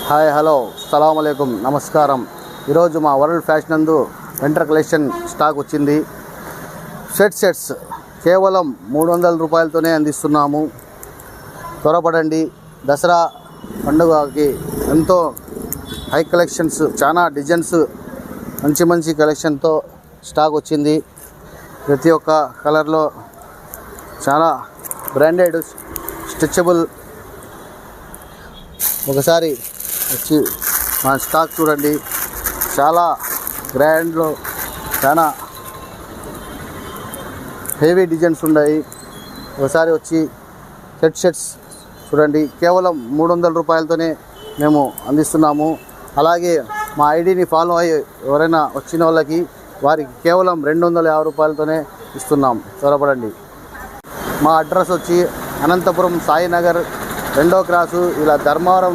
Hi hello సలాం అలైకుం నమస్కారం. ఈరోజు మా వరల్డ్ ఫ్యాషన్ నందు వింటర్ కలెక్షన్ స్టాక్ వచ్చింది. సెట్స్ కేవలం 300 రూపాయలతోనే అందిస్తున్నాము. త్వరపడండి. దసరా పండుగకి ఎంతో హై కలెక్షన్స్, చాలా డిజైన్స్, మంచి కలెక్షన్తో స్టాక్ వచ్చింది. ప్రతి ఒక్క కలర్లో చాలా బ్రాండెడ్ స్ట్రెచబుల్. ఒకసారి వచ్చి మా స్టాక్ చూడండి. చాలా గ్రాండ్లో చాలా హెవీ డిజైన్స్ ఉన్నాయి. ఒకసారి వచ్చి సెట్స్ చూడండి. కేవలం 300 రూపాయలతోనే మేము అందిస్తున్నాము. అలాగే మా ఐడిని ఫాలో అయ్యి ఎవరైనా వచ్చిన వాళ్ళకి వారికి కేవలం 250 రూపాయలతోనే ఇస్తున్నాం. త్వరపడండి. మా అడ్రస్ వచ్చి అనంతపురం సాయినగర్ 2వ క్రాసు, ఇలా ధర్మవరం